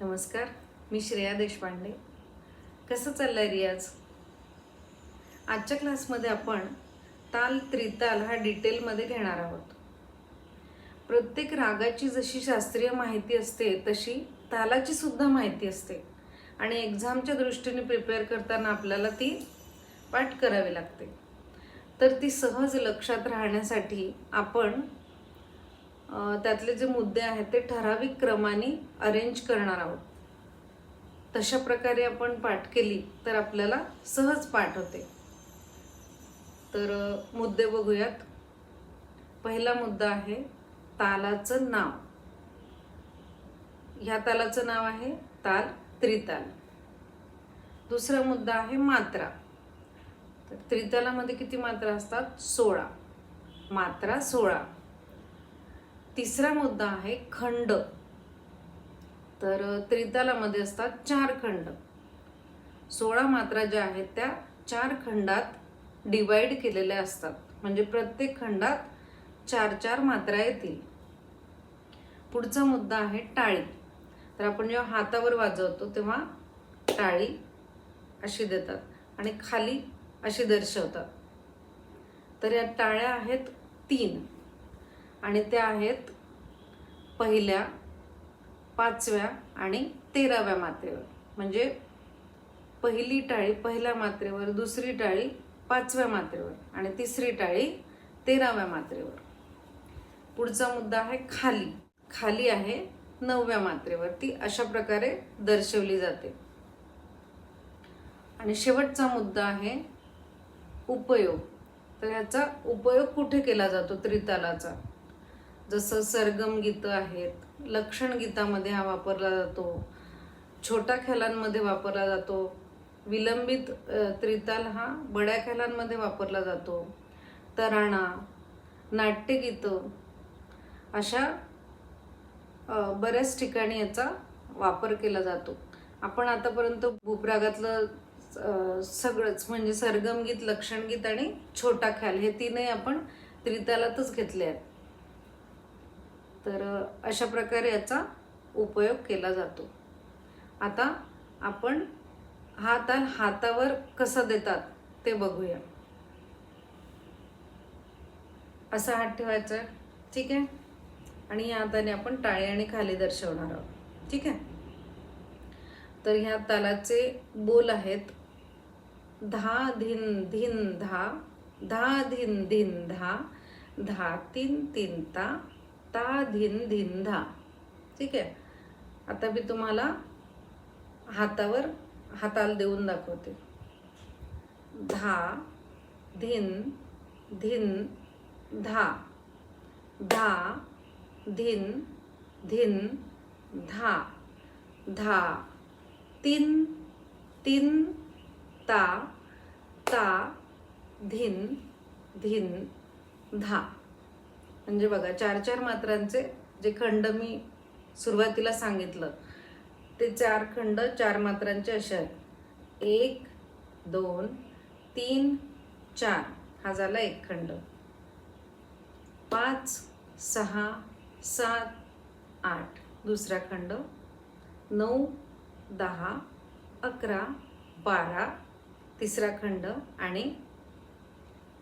नमस्कार, मी श्रेया देशपांडे. कसं चाललंय रियाज? आजच्या क्लासमध्ये आपण ताल त्रिताल हा डिटेलमध्ये घेणार आहोत. प्रत्येक रागाची जशी शास्त्रीय माहिती असते तशी तालाची सुद्धा माहिती असते आणि एक्झामच्या दृष्टीने प्रिपेअर करताना आपल्याला ती पाठ करावी लागते. तर ती सहज लक्षात राहण्यासाठी आपण त्यातले जे मुद्दे आहेत ते ठराविक क्रमाने अरेंज करणार आहोत. तशा प्रकारे आपण पाठ केली तर आपल्याला सहज पाठ होते. तर मुद्दे बघूयात. पहिला मुद्दा आहे तालाचं नाव. ह्या तालाचं नाव आहे ताल त्रिताल. दुसरा मुद्दा आहे मात्रा. तर त्रितालामध्ये किती मात्रा असतात? 16. मात्रा 16. तिसरा मुद्दा आहे खंड. तर त्रितालामध्ये असतात 4 खंड. 16 मात्रा ज्या आहेत त्या 4 खंडात डिवाइड केलेल्या असतात. म्हणजे प्रत्येक खंडात 4-4 मात्रा येतील. पुढचा मुद्दा आहे टाळी. तर आपण जेव्हा हातावर वाजवतो तेव्हा टाळी अशी देतात आणि खाली अशी दर्शवतात. तर या टाळ्या आहेत 3 आणि त्या आहेत पहिल्या, 5व्या आणि 13व्या मात्रेवर. म्हणजे पहिली टाळी पहिल्या मात्रेवर, दुसरी टाळी 5व्या मात्रेवर आणि तिसरी टाळी 13व्या मात्रेवर. पुढचा मुद्दा आहे खाली. खाली आहे 9व्या मात्रेवर. ती अशा प्रकारे दर्शवली जाते. आणि शेवटचा मुद्दा आहे उपयोग. तर ह्याचा उपयोग कुठे केला जातो त्रितालाचा? जसं सरगम गीतं आहेत, लक्षण गीतामध्ये हा वापरला जातो, छोट्या ख्यालांमध्ये वापरला जातो, विलंबित त्रिताल हा बड्या ख्यालांमध्ये वापरला जातो, तराणा, नाट्यगीतं अशा बऱ्याच ठिकाणी याचा वापर केला जातो. आपण आतापर्यंत भूपरागातलं सगळंच म्हणजे सरगमगीत, लक्षणगीत आणि छोटा ख्याल हे तीनही आपण त्रितालातच घेतले आहेत. तर अशा प्रकारे याचा उपयोग केला जातो. आता आपण हा ताल हातावर कसा देतात ते बघूया. असा हात ठेवायचा, ठीक आहे, आणि या हाताने आपण टाळी आणि खाली दर्शवणार आहोत, ठीक आहे. तर ह्या तालाचे बोल आहेत धा धिन धिन धा, धा धिन धिन धा, धा तीन तीन ता, ता धिन धिन धा, ठीक आहे. आता मी तुम्हाला हातावर हा ताल देऊन दाखवते. धा धिन धिन धा, धा धिन धिन धा, धा तीन तीन ता, ता धिन धिन धा. म्हणजे बघा 4-4 मात्रांचे जे खंड मी सुरुवातीला सांगितलं ते 4 खंड 4 मात्रांचे असे आहेत. 1 2 3 4 हा झाला एक खंड. 5 6 7 8 दुसरा खंड. 9 10 11 12 तिसरा खंड आणि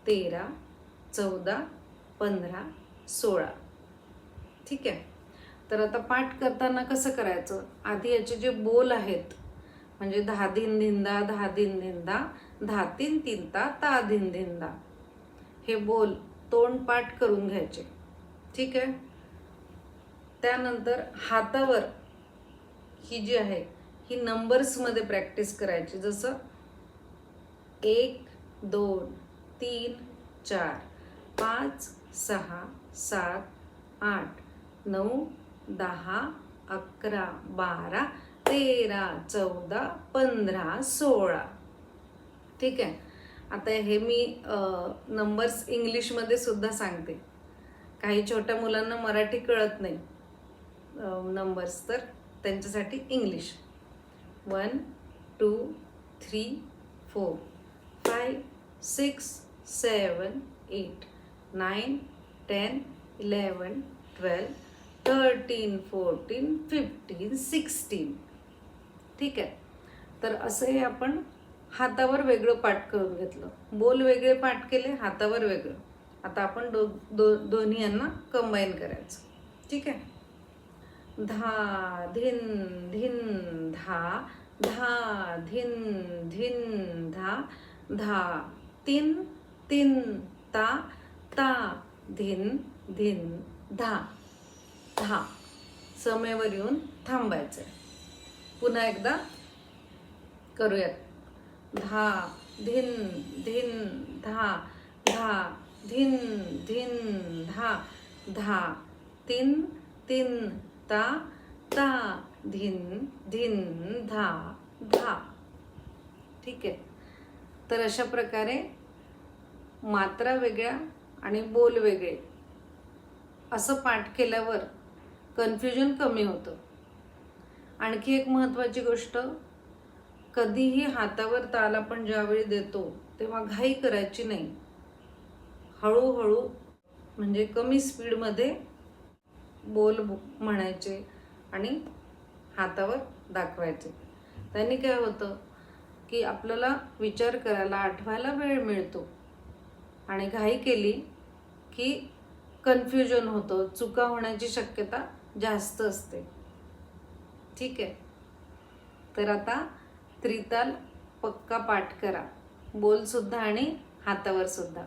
13 14 15 16, ठीक आहे. तर आता पाठ करताना कसं करायचं? आधी याचे जे बोल आहेत म्हणजे धा धिन धिंदा, धा धिन धिंदा, धा तीन तीन ता, ता धिन धिंदा, हे बोल तोंड पाठ करून घ्यायचे, ठीक आहे. त्यानंतर हातावर ही जी आहे ही नंबर्समध्ये प्रॅक्टिस करायची. जसं 1 2 3 4 5 6 7 8 9 10 11 12 13 14 15 16, ठीक आहे. आता हे मी नंबर्स इंग्लिशमध्ये सुद्धा सांगते. काही छोट्या मुलांना मराठी कळत नाही नंबर्स, तर त्यांच्यासाठी इंग्लिश. 1 2 3 4 5 6 7 8 9 10 11 12 13 14 15 16, ठीक आहे. तर असं हे आपण हातावर वेगळं पाठ करून घेतलं. बोल वेगळे पाठ केले, हातावर वेगळं. आता आपण दोन्ही यांना कंबाईन करायचं. ठीक आहे. धा धिन धिन धा, धा धिन धिन धा, धा तीन तीन ता, ता धिन धिन धा, धा. समयवर येऊन थांबायचं. पुन्हा एकदा करूयात. धा धिन धिन धा, धा धिन धिन धा, धा तीन तीन ता, ता धिन धिन धा, धा. ठीक आहे. तर अशा प्रकारे मात्रा वेगळ्या आणि बोल वेगळे असं पाठ केल्यावर कन्फ्युजन कमी होतं. आणखी एक महत्त्वाची गोष्ट, कधीही हातावर ताल आपण ज्यावेळी देतो तेव्हा घाई करायची नाही. हळूहळू म्हणजे कमी स्पीडमध्ये बोल म्हणायचे आणि हातावर दाखवायचे. त्यांनी काय होतं की आपल्याला विचार करायला, आठवायला वेळ मिळतो. आणि घाई केली की कन्फ्युजन होतं, चुका होण्याची शक्यता जास्त असते. ठीक आहे. तर आता त्रिताल पक्का पाठ करा, बोलसुद्धा आणि हातावर सुद्धा.